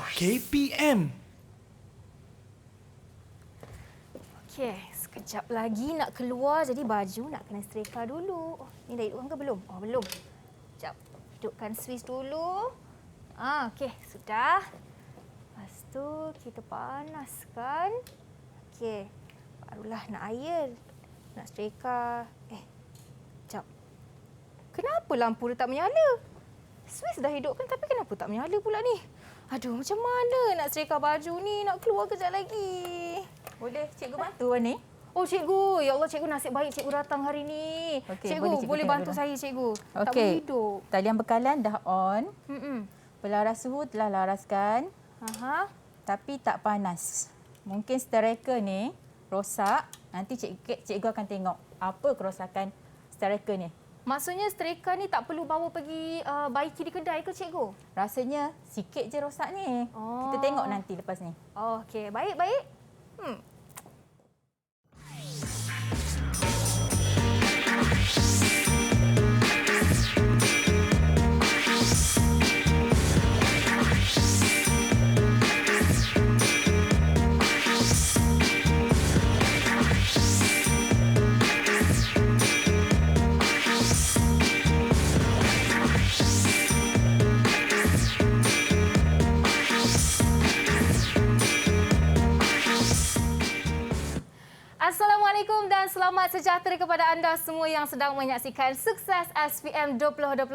KPM. Okey, sekejap lagi nak keluar jadi baju nak kena setrika dulu. Ni dah hidupkan ke belum? Oh, belum. Sekejap. Hidupkan Swiss dulu. Okey, sudah. Lepas tu kita panaskan. Okey. Barulah nak iron. Nak setrika. Sekejap. Kenapa lampu dia tak menyala? Swiss dah hidupkan tapi kenapa tak menyala pula ni? Aduh, macam mana nak setrika baju ni? Nak keluar kejap lagi. Boleh cikgu bantu ni? Oh cikgu, ya Allah cikgu, nasib baik cikgu datang hari ni. Okey, Cikgu, boleh bantu dulu. saya cikgu. Tak boleh Okey. hidup. Talian bekalan dah on. Mm-mm. Pelaras suhu telah laraskan. Aha. Tapi tak panas. Mungkin striker ni rosak. Nanti cikgu akan tengok apa kerosakan striker ni. Maksudnya setrika ni tak perlu bawa pergi baiki di kedai ke cikgu? Rasanya sikit je rosak ni. Oh. Kita tengok nanti lepas ni. Oh, okey, baik. Assalamualaikum dan selamat sejahtera kepada anda semua yang sedang menyaksikan Sukses SPM 2021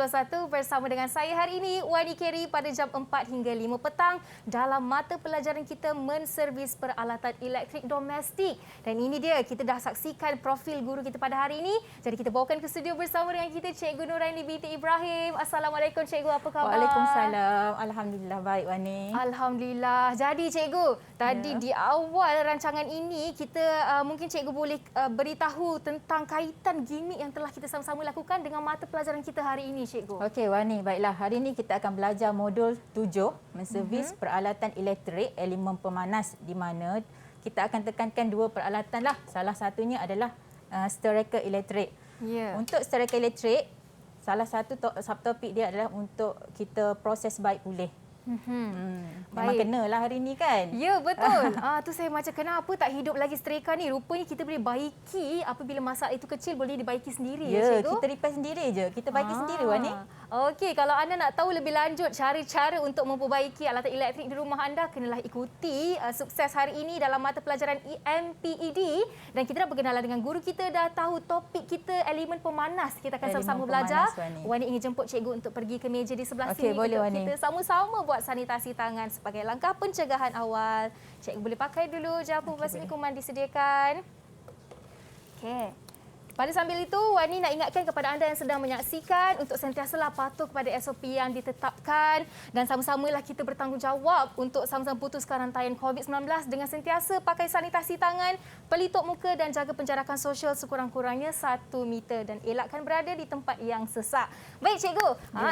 bersama dengan saya hari ini, Wani Kerry, pada jam 4 hingga 5 petang dalam mata pelajaran kita menservis peralatan elektrik domestik. Dan ini dia, kita dah saksikan profil guru kita pada hari ini. Jadi kita bawakan ke studio bersama dengan kita Cikgu Nuraini binti Ibrahim. Assalamualaikum Cikgu, apa khabar? Waalaikumsalam. Alhamdulillah baik Wani. Alhamdulillah. Jadi cikgu, tadi di awal rancangan ini kita mungkin cikgu boleh beritahu tentang kaitan gimmick yang telah kita sama-sama lakukan dengan mata pelajaran kita hari ini cikgu. Okey Wani, baiklah. Hari ini kita akan belajar modul 7 menservis peralatan elektrik elemen pemanas, di mana kita akan tekankan dua peralatan lah. Salah satunya adalah striker elektrik. Ya. Untuk striker elektrik, salah satu subtopik dia adalah untuk kita proses baik pulih. Memang kenalah hari ni kan? Ya, betul. Tu saya macam kenapa tak hidup lagi setrika ni? Rupanya kita boleh baiki apabila masalah itu kecil, boleh dibaiki sendiri Ya, cikgu. kita repair sendiri je. Kita baiki sendiri Wani. Okey, kalau anda nak tahu lebih lanjut cara-cara untuk memperbaiki alatan elektrik di rumah anda, kenalah ikuti Sukses hari ini dalam mata pelajaran MPED. Dan kita dah berkenalan dengan guru kita, dah tahu topik kita elemen pemanas. Kita akan sama-sama belajar. Wani ingin jemput cikgu untuk pergi ke meja di sebelah sini. Boleh, untuk Wani. kita sama-sama buat sanitasi tangan sebagai langkah pencegahan awal. Cikgu boleh pakai dulu jamu pembasmi kuman disediakan. Okey. Pada sambil itu, Wani nak ingatkan kepada anda yang sedang menyaksikan untuk sentiasalah patuh kepada SOP yang ditetapkan dan sama-samalah kita bertanggungjawab untuk sama-sama putuskan rantaian COVID-19 dengan sentiasa pakai sanitasi tangan, pelitup muka dan jaga penjarakan sosial sekurang-kurangnya 1 meter dan elakkan berada di tempat yang sesak. Baik cikgu,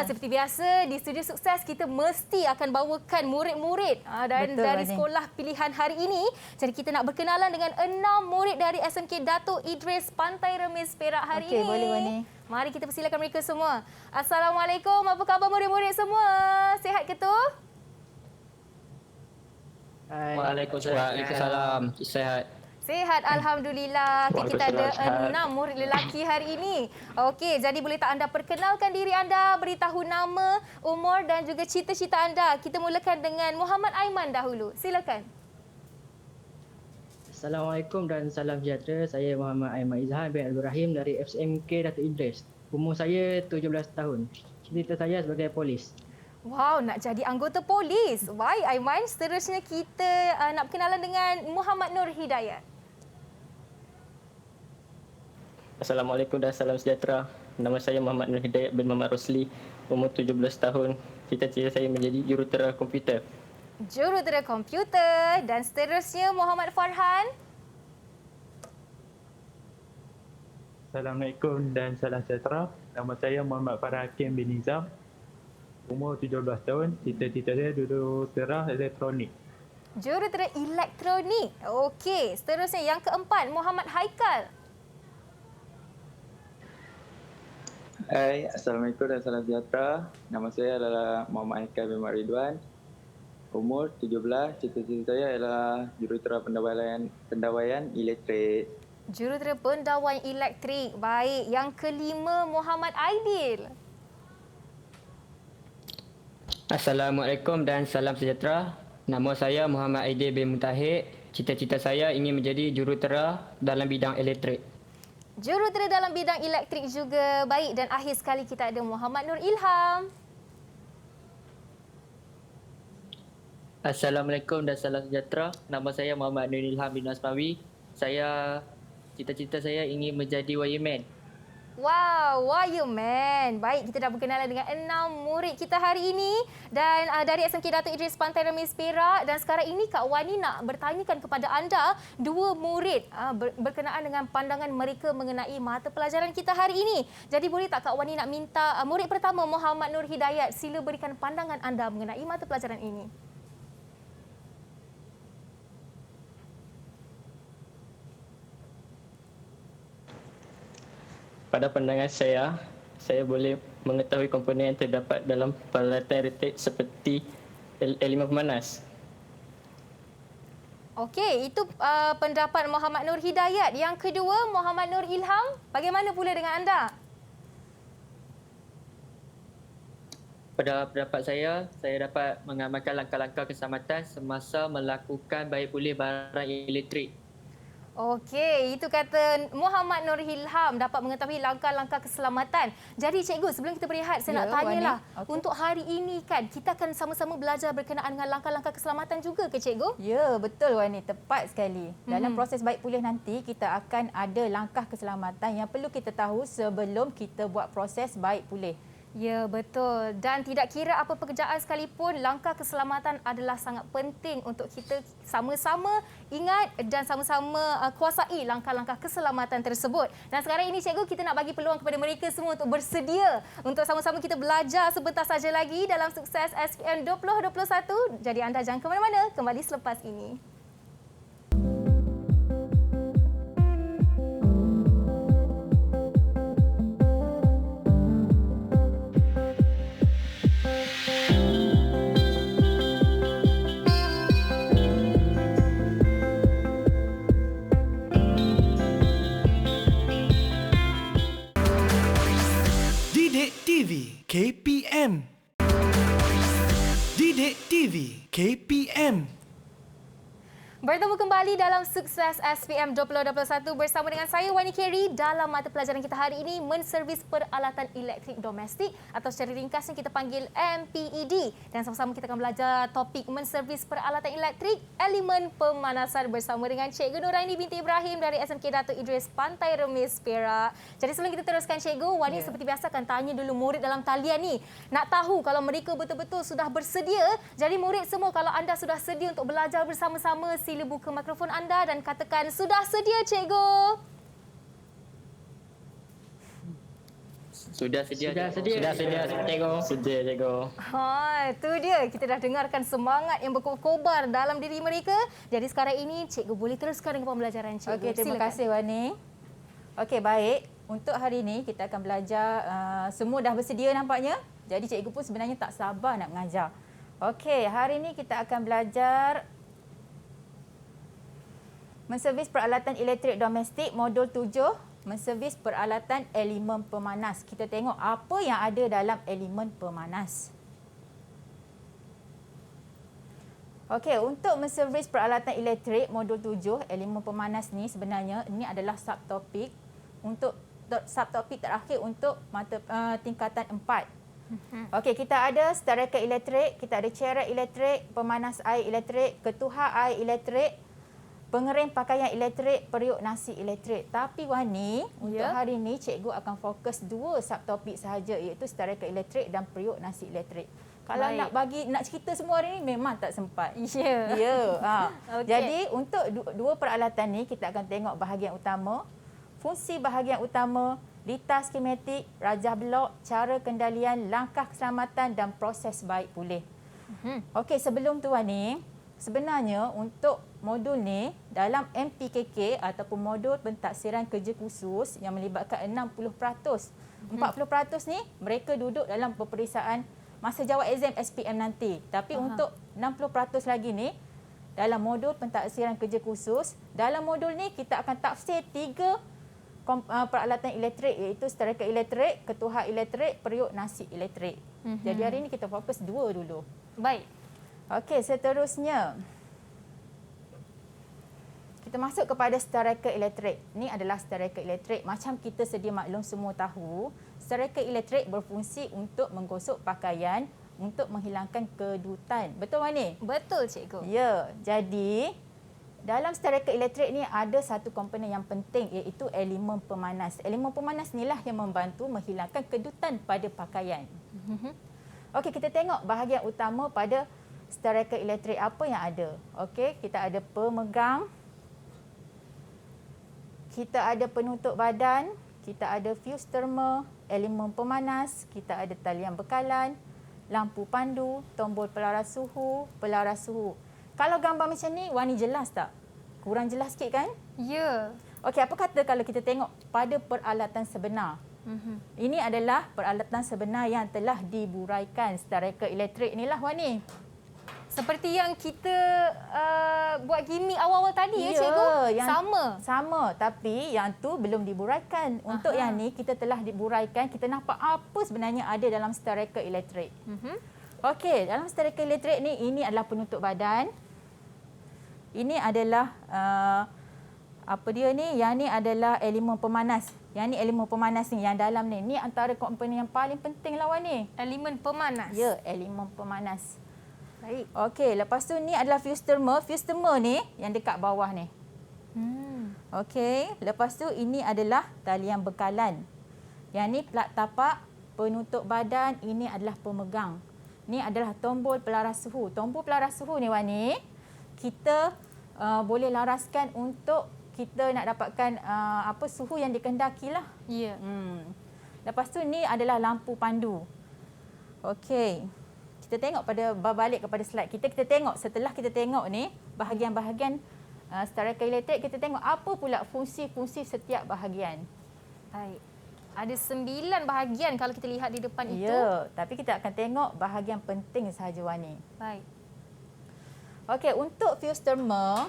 seperti biasa di Studio Sukses kita mesti akan bawakan murid-murid dari sekolah pilihan hari ini. Jadi kita nak berkenalan dengan 6 murid dari SMK Datuk Idris Pantai Remis Perak hari ini. Okey, boleh Wani. Mari kita persilakan mereka semua. Assalamualaikum. Apa khabar murid-murid semua? Sihat ke tu? Waalaikumsalam. Sihat. Sihat, Alhamdulillah. Okay, kita ada 6 murid lelaki hari ini. Okey, jadi boleh tak anda perkenalkan diri anda, beritahu nama, umur dan juga cita-cita anda. Kita mulakan dengan Muhammad Aiman dahulu. Silakan. Assalamualaikum dan salam sejahtera. Saya Muhammad Aiman Izhan bin Abdul Rahim dari SMK Datuk Idris. Umur saya 17 tahun. Cita-cita saya sebagai polis. Wow, nak jadi anggota polis. Baik Aiman, seterusnya kita nak berkenalan dengan Muhammad Nur Hidayat. Assalamualaikum dan salam sejahtera. Nama saya Muhammad Nur Hidayat bin Muhammad Rosli. Umur 17 tahun. Cita-cita saya menjadi jurutera komputer. Jurutera komputer. Dan seterusnya Muhammad Farhan. Assalamualaikum dan salam sejahtera. Nama saya Muhammad Farhan Hakim bin Nizam. Umur 17 tahun. Cita-cita saya jurutera elektronik. Jurutera elektronik. Okey, seterusnya yang keempat Muhammad Haikal. Hai, Assalamualaikum dan salam sejahtera. Nama saya adalah Muhammad Haikal bin Ridwan. Umur 17, cita-cita saya adalah jurutera pendawaian elektrik. Jurutera pendawaian elektrik. Baik. Yang kelima, Muhammad Aidil. Assalamualaikum dan salam sejahtera. Nama saya Muhammad Aidil bin Mutahid. Cita-cita saya ingin menjadi jurutera dalam bidang elektrik. Jurutera dalam bidang elektrik juga. Baik. Dan akhir sekali kita ada Muhammad Nur Ilham. Assalamualaikum dan salam sejahtera. Nama saya Muhammad Nur Ilham bin Asmawi. Cita-cita saya ingin menjadi wireman. Wow, wireman. Baik, kita dah berkenalan dengan 6 murid kita hari ini. Dan dari SMK Datuk Idris Pantai Remis Perak. Dan sekarang ini Kak Wani nak bertanyakan kepada anda 2 murid berkenaan dengan pandangan mereka mengenai mata pelajaran kita hari ini. Jadi boleh tak Kak Wani nak minta murid pertama Muhammad Nur Hidayat, sila berikan pandangan anda mengenai mata pelajaran ini. Pada pandangan saya boleh mengetahui komponen yang terdapat dalam peralatan elektrik seperti elemen pemanas. Okey, itu pendapat Muhammad Nur Hidayat. Yang kedua, Muhammad Nur Ilham. Bagaimana pula dengan anda? Pada pendapat saya dapat mengamalkan langkah-langkah keselamatan semasa melakukan baik pulih barang elektrik. Okey, itu kata Muhammad Nur Ilham dapat mengetahui langkah-langkah keselamatan. Jadi cikgu, sebelum kita berehat, saya nak tanyalah. Wani. Untuk hari ini kan, kita akan sama-sama belajar berkenaan dengan langkah-langkah keselamatan juga ke cikgu? Ya, betul Wani. Tepat sekali. Dalam proses baik pulih nanti, kita akan ada langkah keselamatan yang perlu kita tahu sebelum kita buat proses baik pulih. Ya, betul. Dan tidak kira apa pekerjaan sekalipun, langkah keselamatan adalah sangat penting untuk kita sama-sama ingat dan sama-sama kuasai langkah-langkah keselamatan tersebut. Dan sekarang ini cikgu, kita nak bagi peluang kepada mereka semua untuk bersedia untuk sama-sama kita belajar sebentar saja lagi dalam Sukses SPM 2021. Jadi anda jangan ke mana-mana, kembali selepas ini. Didik TV KPM. Didik TV KPM. Bertemu kembali dalam Sukses SPM 2021 bersama dengan saya Wani Kerry dalam mata pelajaran kita hari ini, menservis peralatan elektrik domestik atau secara ringkasnya kita panggil MPED. Dan sama-sama kita akan belajar topik menservis peralatan elektrik elemen pemanasan bersama dengan Cikgu Nuraini binti Ibrahim dari SMK Datuk Idris Pantai Remis Perak. Jadi sebelum kita teruskan Cikgu, Wani seperti biasa akan tanya dulu murid dalam talian ni. Nak tahu kalau mereka betul-betul sudah bersedia. Jadi murid semua, kalau anda sudah sedia untuk belajar bersama-sama, sila buka mikrofon anda dan katakan, sudah sedia cikgu? Sudah sedia. Sudah sedia cikgu. Sedia cikgu. Ha, itu dia. Kita dah dengarkan semangat yang berkobar dalam diri mereka. Jadi sekarang ini cikgu boleh teruskan dengan pembelajaran cikgu. Okey, terima Silakan. kasih Wani. Okey, baik. Untuk hari ini kita akan belajar, semua dah bersedia nampaknya. Jadi cikgu pun sebenarnya tak sabar nak mengajar. Okey, hari ini kita akan belajar menservis peralatan elektrik domestik modul 7, menservis peralatan elemen pemanas. Kita tengok apa yang ada dalam elemen pemanas. Okey, untuk menservis peralatan elektrik modul 7, elemen pemanas ni sebenarnya ini adalah subtopik untuk subtopik terakhir untuk mata tingkatan 4. Okey, kita ada stereka elektrik, kita ada cerek elektrik, pemanas air elektrik, ketuhar air elektrik, pengering pakaian elektrik, periuk nasi elektrik. Tapi Wani, untuk hari ini cikgu akan fokus 2 subtopik sahaja, iaitu stereka elektrik dan periuk nasi elektrik. Kalau nak cerita semua hari ini memang tak sempat. Ya. Ya. Okey. Jadi untuk 2 peralatan ni kita akan tengok bahagian utama, fungsi bahagian utama, litas skematik, rajah blok, cara kendalian, langkah keselamatan dan proses baik pulih. Okey, sebelum tu Wani, sebenarnya untuk modul ni dalam MPKK ataupun modul pentaksiran kerja khusus yang melibatkan 60%. 40% ni mereka duduk dalam peperiksaan masa jawab exam SPM nanti. Tapi untuk 60% lagi ni, dalam modul pentaksiran kerja khusus, dalam modul ni kita akan tafsir 3 peralatan elektrik, iaitu stereka elektrik, ketuhar elektrik, periuk nasi elektrik. Jadi hari ni kita fokus 2 dulu. Baik. Okey, seterusnya kita masuk kepada stereka elektrik. Ini adalah stereka elektrik. Macam kita sedia maklum semua tahu, stereka elektrik berfungsi untuk menggosok pakaian untuk menghilangkan kedutan. Betul Wani? Betul cikgu. Ya, jadi dalam stereka elektrik ni ada satu komponen yang penting, iaitu elemen pemanas. Elemen pemanas inilah yang membantu menghilangkan kedutan pada pakaian. Okey, kita tengok bahagian utama pada stereka elektrik apa yang ada. Okey, kita ada pemegang, kita ada penutup badan, kita ada fuse thermal, elemen pemanas, kita ada talian bekalan, lampu pandu, tombol pelaras suhu, pelaras suhu. Kalau gambar macam ni, Wani jelas tak? Kurang jelas sikit kan? Ya. Okey, apa kata kalau kita tengok pada peralatan sebenar? Ini adalah peralatan sebenar yang telah diburaikan. Stereka elektrik inilah Wani. Seperti yang kita buat gimmick awal-awal tadi ya cikgu? Sama, tapi yang tu belum diburaikan. Untuk yang ni kita telah diburaikan, kita nampak apa sebenarnya ada dalam stereka elektrik. Okey, dalam stereka elektrik ni, ini adalah penutup badan. Ini adalah apa dia ni? Yang ni adalah elemen pemanas. Yang ni elemen pemanas ni, yang dalam ni. Ni antara komponen yang paling penting lah Wani. Elemen pemanas. Ya, elemen pemanas. Baik. Okey, lepas tu ni adalah fuse thermal. Fuse thermal ni yang dekat bawah ni. Okey, lepas tu ini adalah talian bekalan. Yang ni plat tapak, penutup badan, ini adalah pemegang. Ni adalah tombol pelaras suhu. Tombol pelaras suhu ni Wani, kita boleh laraskan untuk kita nak dapatkan apa suhu yang dikehendaki lah. Ya. Lepas tu ni adalah lampu pandu. Okey. Kita tengok balik kepada slide kita. Kita tengok setelah kita tengok ni bahagian-bahagian stereka elektrik, kita tengok apa pula fungsi-fungsi setiap bahagian. Baik. Ada 9 bahagian kalau kita lihat di depan itu. Ya, tapi kita akan tengok bahagian penting sahaja Wani. Baik. Okey, untuk fuse thermal,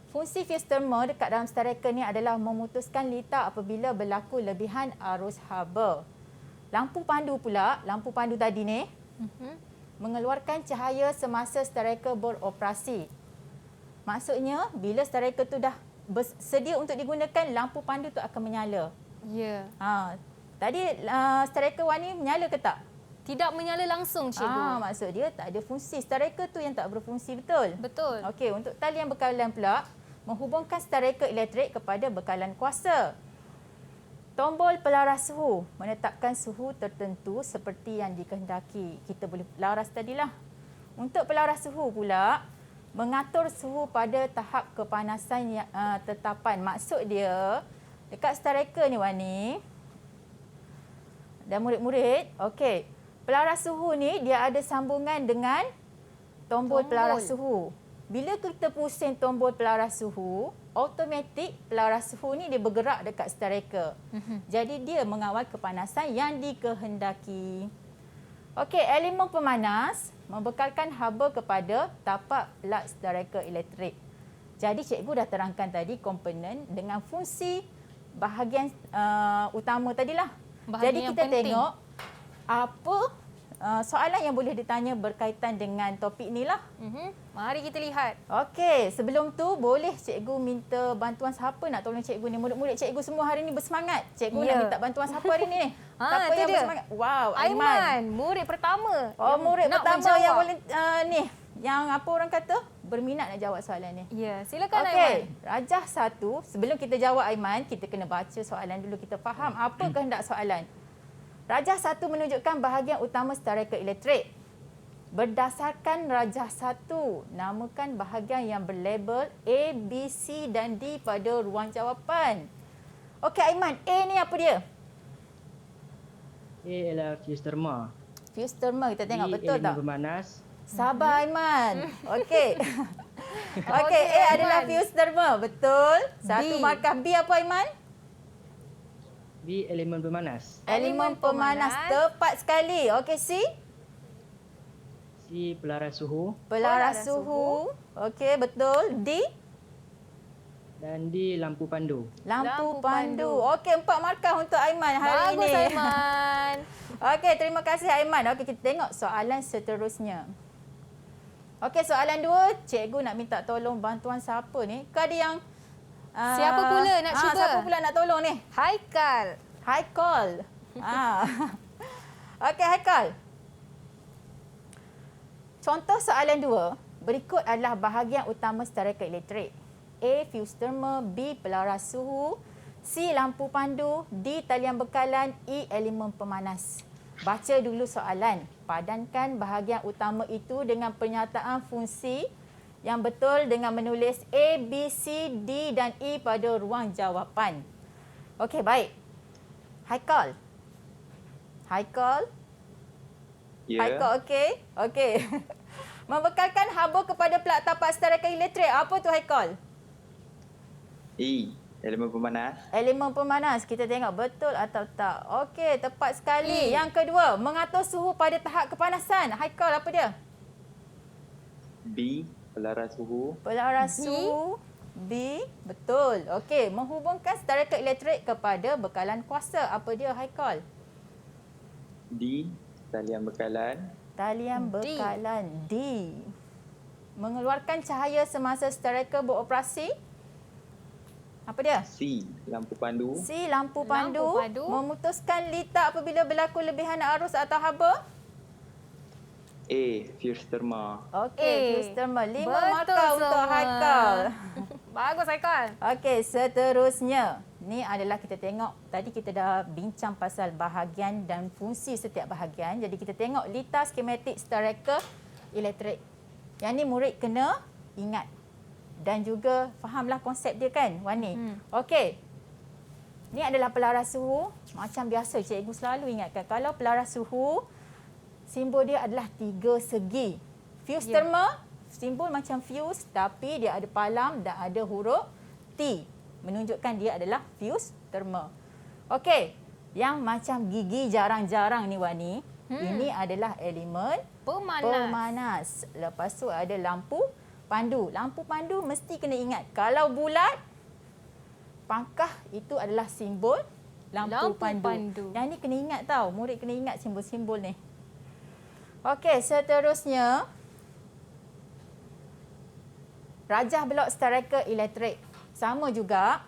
fungsi fuse thermal dekat dalam stereka ni adalah memutuskan litar apabila berlaku lebihan arus haba. Lampu pandu pula, lampu pandu tadi ni, mengeluarkan cahaya semasa stereka beroperasi. Maksudnya, bila stereka tu dah bersedia untuk digunakan, lampu pandu tu akan menyala. Ya. Tadi stereka Wani menyala ke tak? Tidak menyala langsung cikgu. Maksud dia tak ada fungsi. Stereka tu yang tak berfungsi, betul? Betul. Okey, untuk talian bekalan pula, menghubungkan stereka elektrik kepada bekalan kuasa. Tombol pelaras suhu menetapkan suhu tertentu seperti yang dikehendaki. Kita boleh laras tadilah. Untuk pelaras suhu pula, mengatur suhu pada tahap kepanasan yang tetapan. Maksud dia, dekat stereka ni Wani dan murid-murid, okey, pelaras suhu ni dia ada sambungan dengan tombol pelaras suhu. Bila kita pusing tombol pelaras suhu, automatik pelaras suhu ni dia bergerak dekat stereka. Jadi dia mengawal kepanasan yang dikehendaki. Okey, elemen pemanas membekalkan haba kepada tapak pelat stereka elektrik. Jadi cikgu dah terangkan tadi komponen dengan fungsi bahagian utama tadilah. Jadi kita tengok apa soalan yang boleh ditanya berkaitan dengan topik ni lah. Mari kita lihat. Okey, sebelum tu boleh cikgu minta bantuan siapa nak tolong cikgu ni? Murid-murid cikgu semua hari ni bersemangat. Cikgu nak minta bantuan siapa hari ni? Siapa yang bersemangat? Wow, Aiman, murid pertama. Oh, murid pertama menjawab. yang boleh ni, yang apa orang kata? Berminat nak jawab soalan ni. Ya, silakan Aiman. Okey, Rajah 1, sebelum kita jawab Aiman, kita kena baca soalan dulu, kita faham apa kehendak soalan. Rajah 1 menunjukkan bahagian utama stereka elektrik. Berdasarkan rajah 1, namakan bahagian yang berlabel A, B, C dan D pada ruang jawapan. Okey Aiman, A ni apa dia? A adalah fuse thermal. Fuse thermal, kita tengok B, betul tak? elemen pemanas. Sabar Aiman. Okey. Okey, A adalah fuse thermal, betul. Satu B. markah. B apa Aiman? B, elemen pemanas. Elemen pemanas. Tepat sekali. Okey, C? C. Pelaras suhu. Pelaras suhu. Okey, betul. D. Dan D. Lampu pandu. Lampu pandu. Okey, 4 markah untuk Aiman hari Bagus ini. Aiman. Okey, terima kasih Aiman. Okey, kita tengok soalan seterusnya. Okey, soalan 2. Cikgu nak minta tolong bantuan siapa ni? Ke ada yang... Siapa pula nak cuba? Siapa pula nak tolong ni? Haikal. Haikal. Okey, Haikal. Contoh soalan 2. Berikut adalah bahagian utama stereka elektrik. A. Fuse terma. B. Pelaras suhu. C. Lampu pandu. D. Talian bekalan. E. Elemen pemanas. Baca dulu soalan. Padankan bahagian utama itu dengan pernyataan fungsi yang betul dengan menulis A, B, C, D dan E pada ruang jawapan. Okey, baik. Haikal. Haikal. Ya. Haikal, okey? Okey. Membekalkan haba kepada pelat tapak stereka elektrik. Apa tu, Haikal? E. Elemen pemanas. Elemen pemanas. Kita tengok betul atau tak. Okey, tepat sekali. Yang kedua, mengatur suhu pada tahap kepanasan. Haikal, apa dia? B. Pelaras suhu. Pelaras suhu. B. Betul. Okey, menghubungkan stereka elektrik kepada bekalan kuasa. Apa dia, Haikal? D. Talian bekalan. Talian bekalan. D. Mengeluarkan cahaya semasa stereka beroperasi. Apa dia? C. Lampu pandu. C. Lampu pandu. Lampu pandu. Memutuskan litak apabila berlaku lebihan arus atau haba. A. Fuse terma. Okey, fuse terma. 5 Betul markah untuk semua. Haikal. Bagus Haikal. Okey, seterusnya. Ni adalah kita tengok, tadi kita dah bincang pasal bahagian dan fungsi setiap bahagian. Jadi kita tengok litar skematik stereka elektrik. Yang ni murid kena ingat. Dan juga fahamlah konsep dia kan, Wani? Okey. Ni adalah pelaras suhu. Macam biasa cikgu selalu ingatkan. Kalau pelaras suhu, simbol dia adalah 3 segi. Fuse terma, simbol macam fuse tapi dia ada palam dan ada huruf T. Menunjukkan dia adalah fuse terma. Okey, yang macam gigi jarang-jarang ni Wani, ini adalah elemen pemanas. Lepas tu ada lampu pandu. Lampu pandu mesti kena ingat. Kalau bulat, pangkah itu adalah simbol lampu pandu. Yang ni kena ingat tau. Murid kena ingat simbol-simbol ni. Okey, seterusnya. Rajah blok stereka elektrik. Sama juga.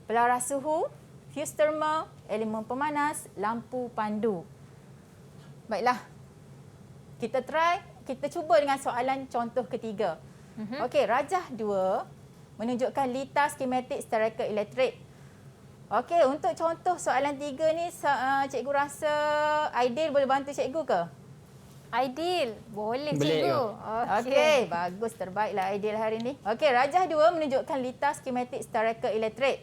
Pelaras suhu, fuse terma, elemen pemanas, lampu pandu. Baiklah. Kita cuba dengan soalan contoh ketiga. Okey, rajah 2 menunjukkan litar skematik stereka elektrik. Okey, untuk contoh soalan 3 ni, cikgu rasa Aidil boleh bantu cikgu ke? Aidil, boleh Boleh, cikgu. Okey, bagus, terbaiklah Aidil hari ni. Okey, rajah 2 menunjukkan litar skematik stereka elektrik.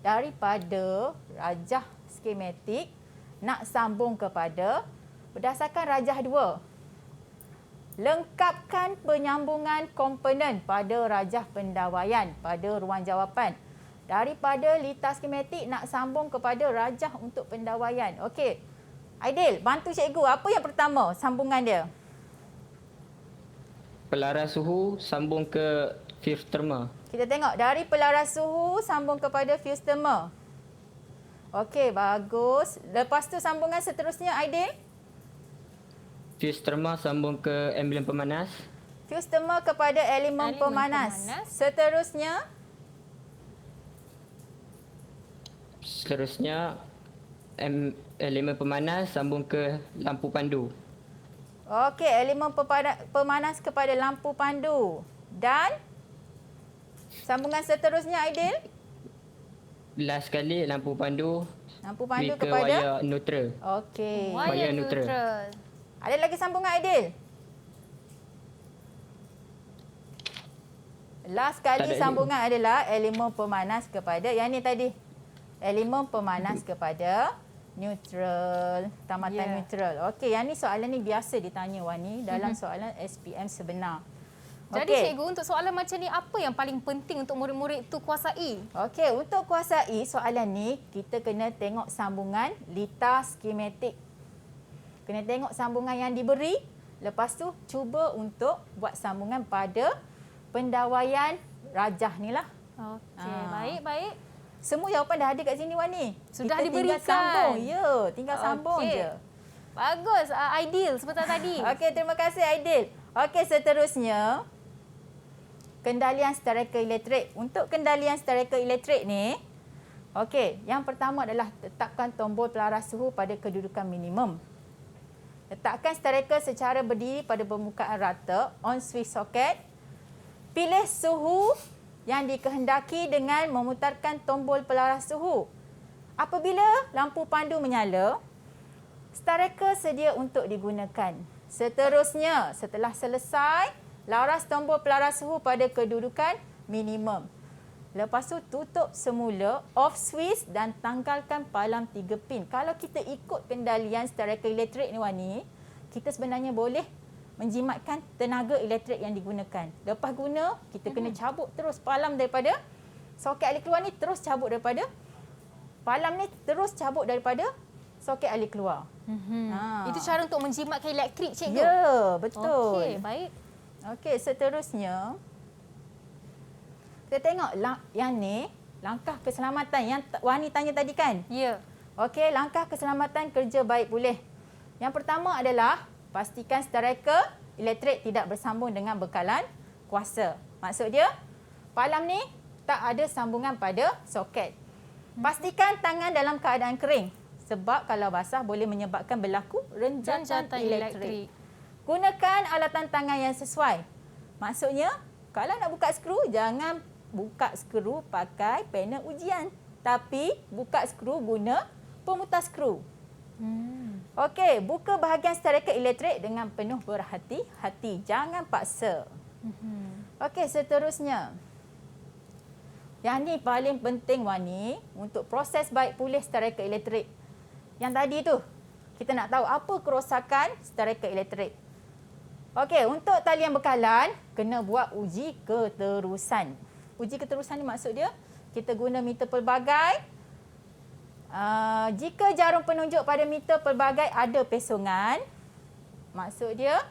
Daripada rajah skematik nak sambung kepada berdasarkan rajah 2. Lengkapkan penyambungan komponen pada rajah pendawaian pada ruang jawapan. Daripada litar skematik nak sambung kepada rajah untuk pendawaian. Okey. Aidil, bantu cikgu. Apa yang pertama sambungan dia? Pelaras suhu sambung ke fuse terma. Kita tengok dari pelaras suhu sambung kepada fuse terma. Okey, bagus. Lepas tu sambungan seterusnya Aidil? Fuse terma sambung ke emblem pemanas. Fuse terma kepada elemen pemanas. Seterusnya? Seterusnya elemen pemanas sambung ke lampu pandu. Okey, elemen pemanas kepada lampu pandu. Dan sambungan seterusnya Aidil? Last sekali lampu pandu ke kepada wayar neutral. Okey. Wayar neutral. Ada lagi sambungan Aidil? Last kali sambungan adalah elemen pemanas kepada yang ni tadi. Elemen pemanas kepada neutral, tamatan neutral. Okey, yang ni soalan ni biasa ditanya Wani dalam soalan SPM sebenar. Jadi cikgu, untuk soalan macam ni apa yang paling penting untuk murid-murid tu kuasai? Okey, untuk kuasai soalan ni kita kena tengok sambungan litar skematik. Kena tengok sambungan yang diberi Lepas tu cuba untuk buat sambungan pada pendawaian rajah ni lah. Okey, baik. Semua jawapan dah ada kat sini Wani. Sudah Kita diberikan. tinggal sambung. Ya, tinggal sambung Okey. je. Bagus, Aidil sebentar tadi. Okey, terima kasih Aidil. Okey, seterusnya kendalian stereka elektrik. Untuk kendalian stereka elektrik ni, okey, yang pertama adalah tetapkan tombol pelaras suhu pada kedudukan minimum. Letakkan stereka secara berdiri pada permukaan rata, on switch socket. Pilih suhu yang dikehendaki dengan memutarkan tombol pelaras suhu. Apabila lampu pandu menyala, stereka sedia untuk digunakan. Seterusnya, setelah selesai, laras tombol pelaras suhu pada kedudukan minimum. Lepas tu tutup semula, off switch dan tanggalkan palam 3 pin. Kalau kita ikut kendalian stereka elektrik ni Wani, kita sebenarnya boleh menjimatkan tenaga elektrik yang digunakan. Lepas guna, kita kena cabut terus palam daripada soket alih keluar ni, terus cabut daripada palam ni, terus cabut daripada soket alih keluar. Itu cara untuk menjimatkan elektrik, cikgu? Ya, betul. Okey, baik. Okey, seterusnya kita tengok yang ni, langkah keselamatan yang Wani tanya tadi kan? Ya. Okey, langkah keselamatan kerja baik pulih. Yang pertama adalah pastikan stereka elektrik tidak bersambung dengan bekalan kuasa. Maksud dia, palam ni tak ada sambungan pada soket. Pastikan tangan dalam keadaan kering sebab kalau basah boleh menyebabkan berlaku renjatan elektrik. Gunakan alatan tangan yang sesuai. Maksudnya, kalau nak buka skru, jangan buka skru pakai panel ujian. Tapi, buka skru guna pemutar skru. Okey, buka bahagian stereka elektrik dengan penuh berhati-hati. Jangan paksa. Okey, seterusnya. Yang ni paling penting Wani untuk proses baik pulih stereka elektrik. Yang tadi tu, kita nak tahu apa kerosakan stereka elektrik. Okey, untuk talian bekalan, kena buat uji keterusan. Uji keterusan ni maksud dia, kita guna meter pelbagai. Jika jarum penunjuk pada meter pelbagai ada pesongan, maksud dia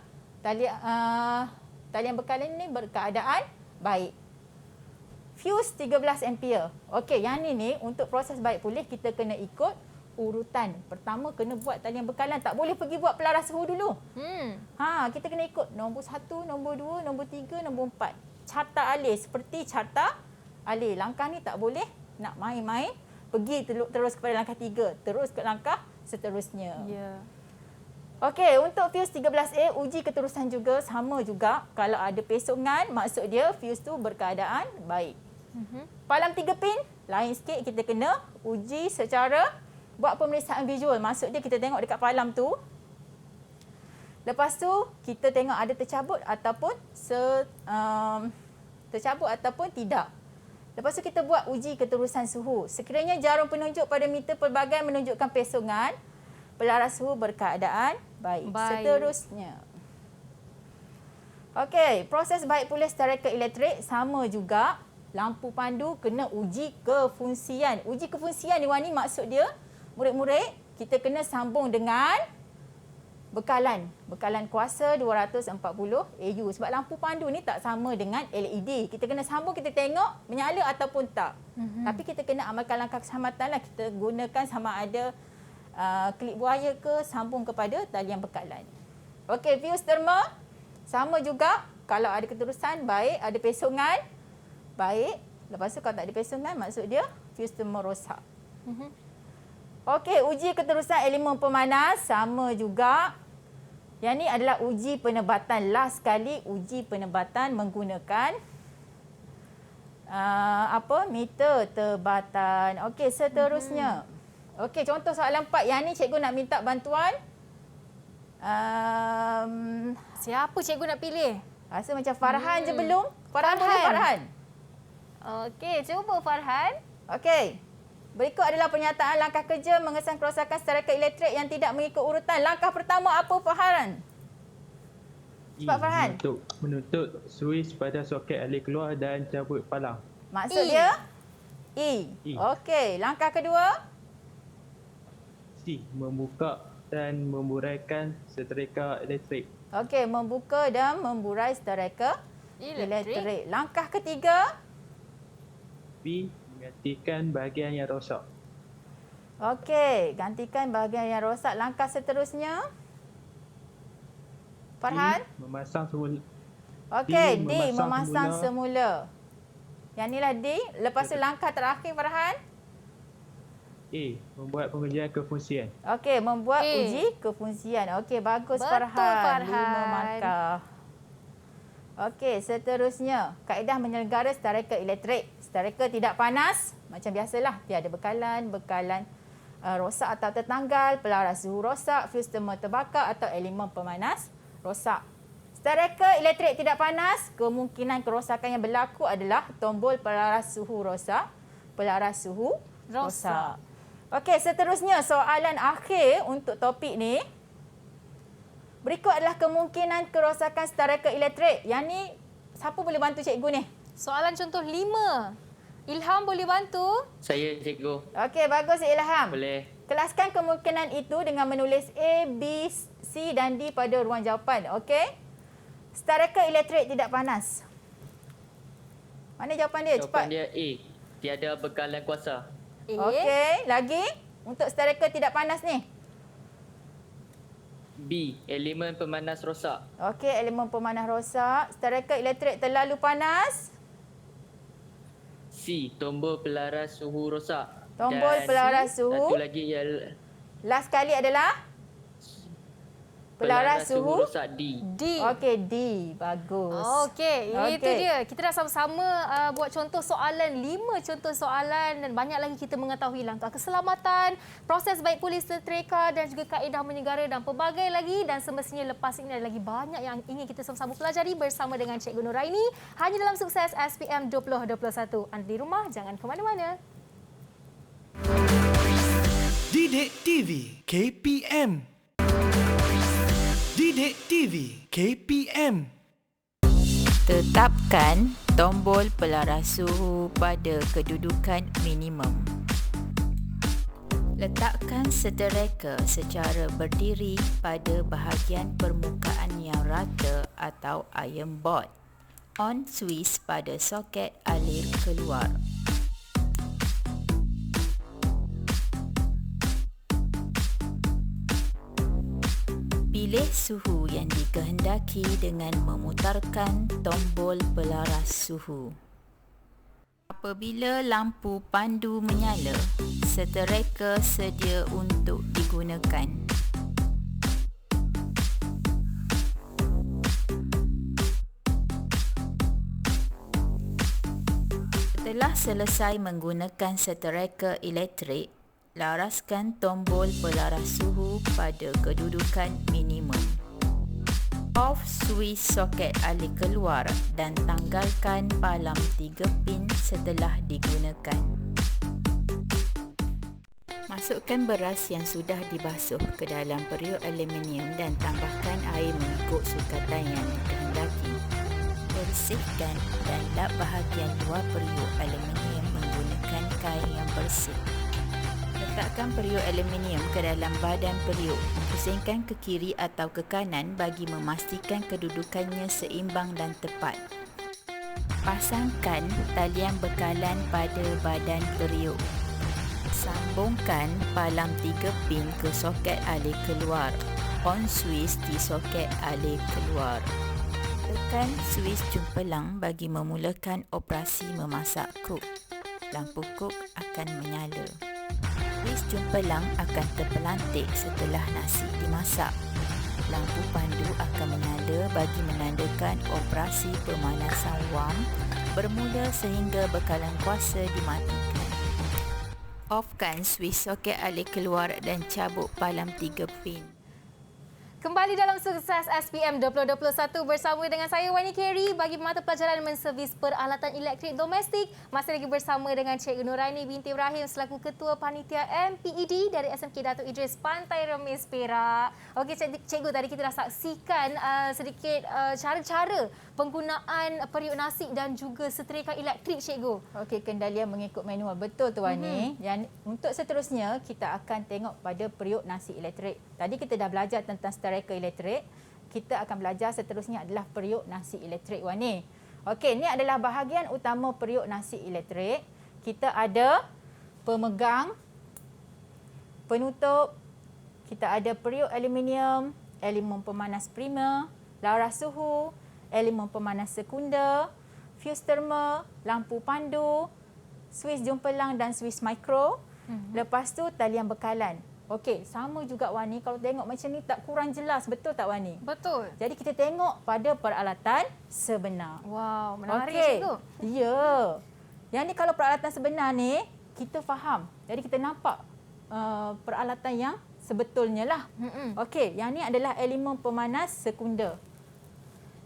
talian bekalan ni berkeadaan baik. Fuse 13 ampere. Okey, yang ni untuk proses baik pulih kita kena ikut urutan. Pertama kena buat talian bekalan, tak boleh pergi buat pelaras suhu dulu. Kita kena ikut nombor 1, nombor 2, nombor 3, nombor 4. Carta alih seperti carta alih. Langkah ni tak boleh nak main-main. Pergi terus kepada langkah 3, terus ke langkah seterusnya. Ya. Okey, untuk fuse 13A uji keterusan juga sama juga. Kalau ada pesongan, maksud dia fuse tu berkeadaan baik. Palam 3 pin, lain sikit kita kena uji secara buat pemeriksaan visual. Maksud dia kita tengok dekat palam tu. Lepas tu kita tengok ada tercabut ataupun tercabut ataupun tidak. Lepas tu kita buat uji keterusan suhu. Sekiranya jarum penunjuk pada meter pelbagai menunjukkan pesongan, pelaras suhu berkeadaan baik. Seterusnya. Okey, proses baik pulih stereka elektrik sama juga. Lampu pandu kena uji kefungsian. Uji kefungsian ni Wani maksud dia, murid-murid kita kena sambung dengan bekalan kuasa 240 AU. Sebab lampu pandu ni tak sama dengan LED. Kita kena sambung, kita tengok menyala ataupun tak. Tapi kita kena amalkan langkah keselamatan lah. Kita gunakan sama ada klip buaya ke, sambung kepada talian bekalan. Okey, fuse terma sama juga. Kalau ada keterusan baik, ada pesongan baik. Lepas tu kalau tak ada pesongan, maksud dia fuse terma rosak. Okey, uji keterusan elemen pemanas sama juga. Yang ni adalah uji penebatan. Last sekali uji penebatan menggunakan meter tebatan. Okey, seterusnya. Okey, contoh soalan 4. Yang ni cikgu nak minta bantuan. Siapa cikgu nak pilih? Rasa macam Farhan je belum? Farhan. Okey, cuba Farhan. Okey. Berikut adalah pernyataan langkah kerja mengesan kerosakan stereka elektrik yang tidak mengikut urutan. Langkah pertama apa Farhan? Cepat Farhan. Menutup switch pada soket alih keluar dan cabut palang. Maksud dia? E. Okey. Langkah kedua? C. Membuka dan memburaikan setrika elektrik. Okey, membuka dan memburai setereka elektrik. Langkah ketiga. B. Menggantikan bahagian yang rosak. Okey, gantikan bahagian yang rosak. Langkah seterusnya. Farhan? D. Memasang semula. Okey, D. memasang Memasang semula. semula. Yang inilah D. Lepas tu langkah terakhir, Farhan. A. Membuat pengujian kefungsian. Okey, membuat A. uji kefungsian. Okey, bagus Betul, Farhan. 5 Farhan. markah. Okey, seterusnya. Kaedah menyelenggara setereka elektrik. Setereka tidak panas. Macam biasalah. Tiada bekalan rosak atau tertanggal, pelaras suhu rosak, fuse termal terbakar atau elemen pemanas rosak. Setereka elektrik tidak panas, kemungkinan kerosakan yang berlaku adalah tombol pelaras suhu rosak, pelaras suhu rosak. Okey, seterusnya soalan akhir untuk topik ni. Berikut adalah kemungkinan kerosakan setereka elektrik. Yang ni, siapa boleh bantu cikgu ni? Soalan contoh 5. Ilham boleh bantu? Saya cikgu. Okey, bagus Ilham. Boleh. Kelaskan kemungkinan itu dengan menulis A, B, C dan D pada ruang jawapan. Okey? Setereka elektrik tidak panas. Mana jawapan dia? Cepat. Jawapan dia A. Tiada bekalan kuasa. A. Okey, lagi untuk setereka tidak panas ni. B. Elemen pemanas rosak. Okey, elemen pemanas rosak. Setereka elektrik terlalu panas. C. Tombol pelaras suhu rosak. Tombol pelaras suhu. Satu lagi ialah Last sekali adalah pelaras suhu rosak D. D. Okey, D. Bagus. Okey, itu Okey. dia. Kita dah sama-sama buat contoh soalan, 5 contoh soalan dan banyak lagi kita mengetahui tentang keselamatan, proses baik pulih setrika dan juga kaedah menyelenggara dan pelbagai lagi, dan semestinya lepas ini ada lagi banyak yang ingin kita sama-sama pelajari bersama dengan Cikgu Nuraini hanya dalam Sukses SPM 2021. Anda di rumah jangan ke mana-mana. Didik TV KPM. Didik TV KPM. Tetapkan tombol pelaras suhu pada kedudukan minimum. Letakkan setereka secara berdiri pada bahagian permukaan yang rata atau iron board. On switch pada soket alir keluar. Pilih suhu yang dikehendaki dengan memutarkan tombol pelaras suhu. Apabila lampu pandu menyala, setereka sedia untuk digunakan. Setelah selesai menggunakan setereka elektrik, laraskan tombol pelaras suhu pada kedudukan minimum. Off switch soket alir keluar dan tanggalkan palang 3 pin setelah digunakan. Masukkan beras yang sudah dibasuh ke dalam periuk aluminium dan tambahkan air mengikut sukatan yang dikehendaki. Bersihkan dan lap bahagian luar periuk aluminium menggunakan kain yang bersih. Letakkan periuk aluminium ke dalam badan periuk. Pusingkan ke kiri atau ke kanan bagi memastikan kedudukannya seimbang dan tepat. Pasangkan talian bekalan pada badan periuk. Sambungkan palang 3 pin ke soket alir keluar. On switch di soket alir keluar. Tekan switch jumpelang bagi memulakan operasi memasak kuk. Lampu kuk akan menyala. Switch jumpelang akan terpelantik setelah nasi dimasak. Lampu pandu akan menyala bagi menandakan operasi pemanasan wam bermula sehingga bekalan kuasa dimatikan. Offkan switch soket alir keluar dan cabut palang 3 pin. Kembali dalam Sukses SPM 2021 bersama dengan saya Wani Kerry bagi mata pelajaran menservis peralatan elektrik domestik. Masih lagi bersama dengan Cikgu Nuraini binti Ibrahim selaku Ketua Panitia MPED dari SMK Datuk Idris Pantai Remis Perak. Okey Cikgu, tadi kita dah saksikan sedikit cara-cara penggunaan periuk nasi dan juga setrika elektrik, Cikgu. Okey, kendalian mengikut manual. Betul tu Wani. Dan untuk seterusnya kita akan tengok pada periuk nasi elektrik. Tadi kita dah belajar tentang stereka elektrik. Kita akan belajar seterusnya adalah periuk nasi elektrik Wani. Okey, ini adalah bahagian utama periuk nasi elektrik. Kita ada pemegang, penutup, kita ada periuk aluminium, elemen pemanas primer, laras suhu, elemen pemanas sekunder, fuse thermal, lampu pandu, suis jumpelang dan suis mikro. Lepas tu talian bekalan. Okey, sama juga Wani, kalau tengok macam ni tak kurang jelas, betul tak Wani? Betul. Jadi kita tengok pada peralatan sebenar. Wow, menarik Okey. Cikgu. Ya. Yang ni kalau peralatan sebenar ni kita faham. Jadi kita nampak peralatan yang sebetulnya lah. Okey, yang ni adalah elemen pemanas sekunder.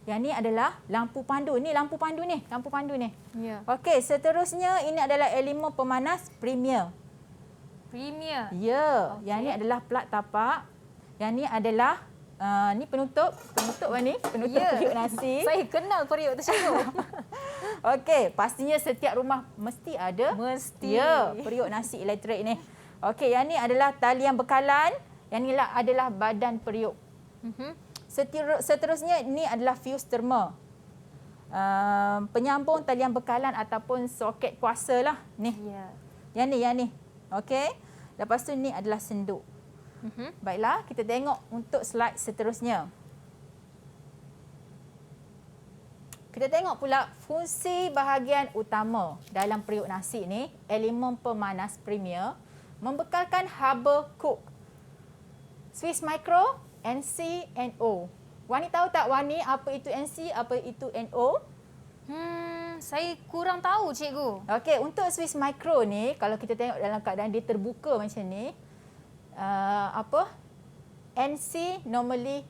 Yang ni adalah lampu pandu. Ni lampu pandu ni, lampu pandu ni. Ya. Okey, seterusnya ini adalah elemen pemanas premier. Premier. Ya, Okey. yang ni adalah plat tapak. Yang ni adalah ni penutup Wani, penutup Ya. periuk nasi. Saya kenal periuk tu, Cikgu. Okey, pastinya setiap rumah mesti ada. Mesti. Ya, periuk nasi elektrik ni. Okey, yang ni adalah talian bekalan. Yang ni adalah badan periuk. Seterusnya ini adalah fuse thermal. Penyambung talian bekalan ataupun soket kuasa lah. Ni. Ya. Yang ni. Okey. Lepas tu ni adalah senduk. Baiklah, kita tengok untuk slide seterusnya. Kita tengok pula fungsi bahagian utama dalam periuk nasi ni, elemen pemanas premier, membekalkan haba cook, Swiss Micro, NC, NO. Wani tahu tak Wani apa itu NC, apa itu NO? Saya kurang tahu, Cikgu. Okey, untuk Swiss Micro ni, kalau kita tengok dalam keadaan dia terbuka macam ni, NC normally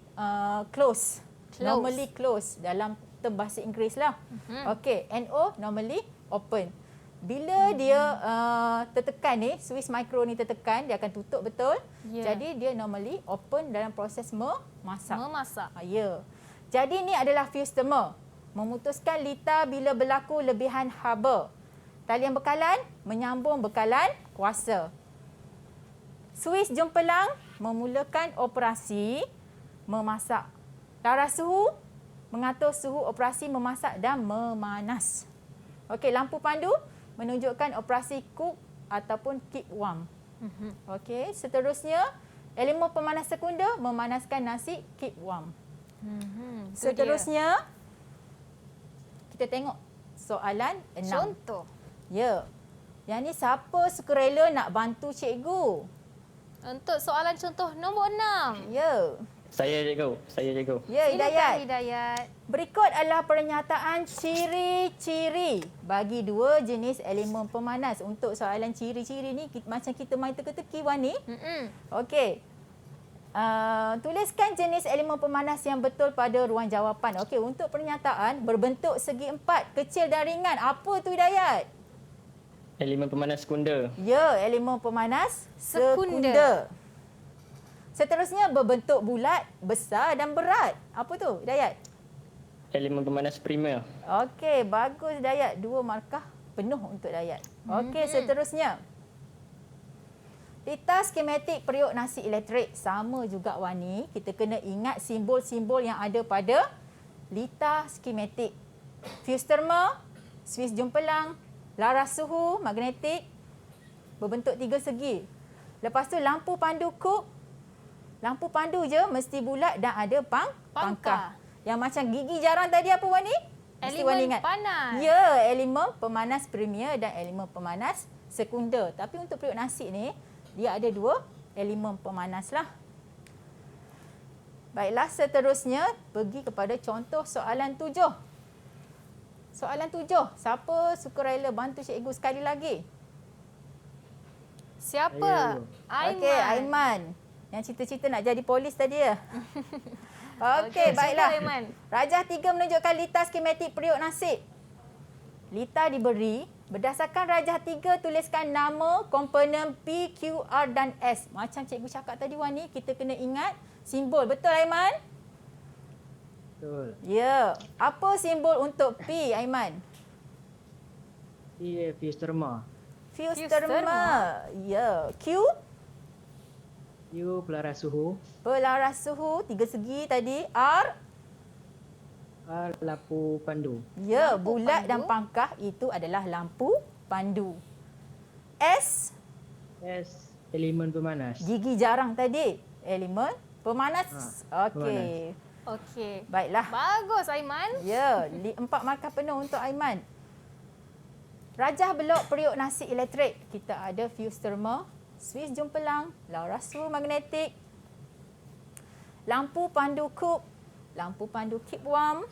close. Normally close dalam term bahasa Inggeris lah. Okey, NO normally open. Bila dia tertekan ni, Swiss Micro ni tertekan, dia akan tutup betul. Ya. Jadi dia normally open dalam proses memasak. Memasak. Ya. Jadi ni adalah fuse thermal. Memutuskan litar bila berlaku lebihan haba. Talian bekalan menyambung bekalan kuasa. Suis jumpelang memulakan operasi memasak. Laras suhu mengatur suhu operasi memasak dan memanas. Okey, lampu pandu menunjukkan operasi cook ataupun keep warm. Okey, seterusnya elemen pemanas sekunder memanaskan nasi keep warm. Seterusnya kita tengok soalan 6. Contoh. Ya. Yang ni siapa sukarela nak bantu cikgu? Untuk soalan contoh nombor 6. Ya. Saya cikgu. Ya, Hidayat. Hidayat. Berikut adalah pernyataan ciri-ciri bagi dua jenis elemen pemanas. Untuk soalan ciri-ciri ni macam kita main teka-teki Wani. Okey. Tuliskan jenis elemen pemanas yang betul pada ruang jawapan. Okey, untuk pernyataan berbentuk segi empat, kecil dan ringan. Apa tu Hidayat? Elemen pemanas sekunder. Ya, elemen pemanas Sekunder. sekunder. Seterusnya berbentuk bulat, besar dan berat. Apa tu Hidayat? Elemen pemanas primer. Okey, bagus Hidayat. 2 markah penuh untuk Hidayat. Okey, seterusnya. Litar skematik periuk nasi elektrik. Sama juga Wani. Kita kena ingat simbol-simbol yang ada pada litar skematik. Fuse thermal, suis jumpelang, laras suhu, magnetik, berbentuk 3 segi. Lepas tu lampu pandu cook. Lampu pandu je mesti bulat dan ada pangkah. Yang macam gigi jarang tadi apa Wani? Mesti Wani Elemen ingat. panas. Ya, elemen pemanas premier dan elemen pemanas sekunder. Tapi untuk periuk nasi ni, dia ada 2 elemen pemanas lah. Baiklah, seterusnya pergi kepada contoh soalan 7. Soalan 7. Siapa sukarela bantu cikgu sekali lagi? Siapa? Aiman. Okey, Aiman. Yang cita-cita nak jadi polis tadi ya? Okey, Okey, baiklah. cuba, Aiman. Rajah 3 menunjukkan litar skematik periuk nasib. Litar diberi, berdasarkan rajah 3 tuliskan nama, komponen P, Q, R dan S. Macam cikgu cakap tadi Wani, kita kena ingat simbol. Betul Aiman? Betul. Ya. Apa simbol untuk P Aiman? Fiusterma. Fiusterma. Ya. Q, U pelaras suhu. pelaras suhu 3 segi tadi. R, R lampu pandu. ya, Lampu bulat pandu. dan pangkah itu adalah lampu pandu. S, S elemen pemanas. gigi jarang tadi. Elemen pemanas. Okey. Okey. Baiklah. Bagus, Aiman. Ya, 4 markah penuh untuk Aiman. Rajah belok periuk nasi elektrik. Kita ada fuse thermal, Swiss jumpelang, laras suhu magnetik, lampu pandu kub, lampu pandu keep warm,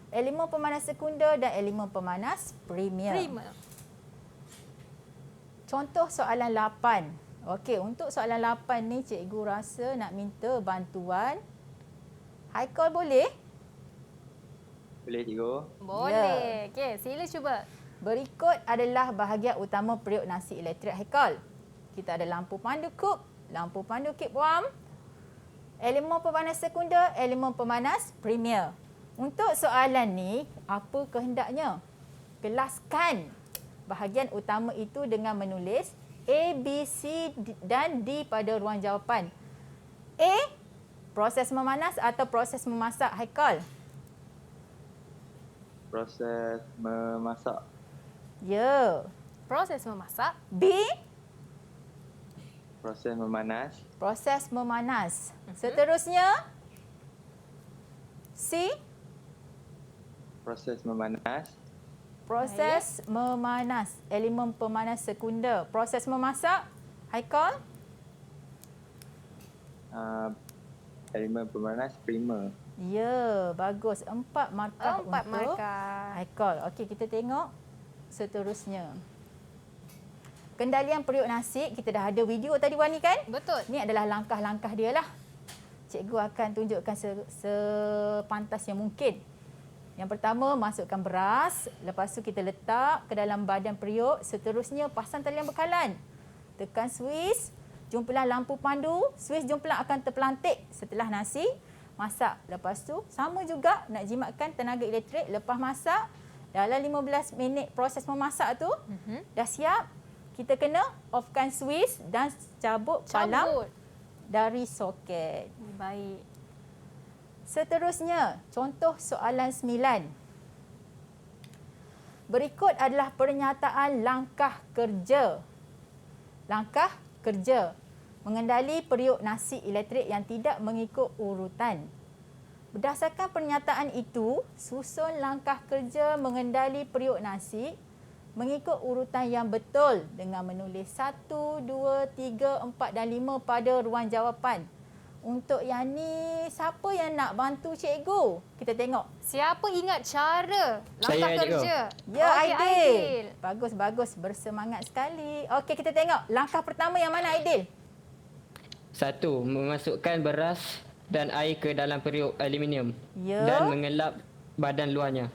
elemen pemanas sekunder dan elemen pemanas premier. Prima. Contoh soalan 8. Okey, untuk soalan 8 ni cikgu rasa nak minta bantuan. Haikal boleh? Boleh cikgu. Boleh. Okey, sila cuba. Berikut adalah bahagian utama periuk nasi elektrik Haikal. Kita ada lampu pandu kub, lampu pandu keep warm, elemen pemanas sekunder, elemen pemanas premier. Untuk soalan ni, apa kehendaknya? Kelaskan bahagian utama itu dengan menulis A, B, C dan D pada ruang jawapan. A, proses memanas atau proses memasak Haikal? Proses memasak. Ya. Proses memasak. B, Proses memanas. proses memanas. Seterusnya, C, Proses memanas. proses memanas. Elemen pemanas sekunder. Proses memasak, Haikal? Elemen pemanas primer. Ya, bagus. 4 markah 4 untuk markah. Haikal. Okey, kita tengok seterusnya. Kendalian periuk nasi, kita dah ada video tadi Wani kan? Betul. Ini adalah langkah-langkah dia lah. Cikgu akan tunjukkan sepantas yang mungkin. Yang pertama, masukkan beras. Lepas tu kita letak ke dalam badan periuk. Seterusnya, pasang talian bekalan. Tekan Swiss. Jumpelan lampu pandu. Swiss jumpelan akan terpelantik setelah nasi masak. Lepas tu, sama juga nak jimatkan tenaga elektrik. Lepas masak, dalam 15 minit proses memasak tu, dah siap. Kita kena offkan Swiss dan cabut palang dari soket. Baik. Seterusnya, contoh soalan 9. Berikut adalah pernyataan langkah kerja. Langkah kerja. Mengendali periuk nasi elektrik yang tidak mengikut urutan. Berdasarkan pernyataan itu, susun langkah kerja mengendali periuk nasi mengikut urutan yang betul dengan menulis 1, 2, 3, 4 dan 5 pada ruang jawapan. Untuk yang ni, siapa yang nak bantu cikgu? Kita tengok. Siapa ingat cara langkah Saya, cikgu. kerja? Ya, Okey, Aidil. Bagus, bagus. Bersemangat sekali. Okey, kita tengok. Langkah pertama yang mana, Aidil? 1. Memasukkan beras dan air ke dalam periuk aluminium Ya. dan mengelap badan luarnya.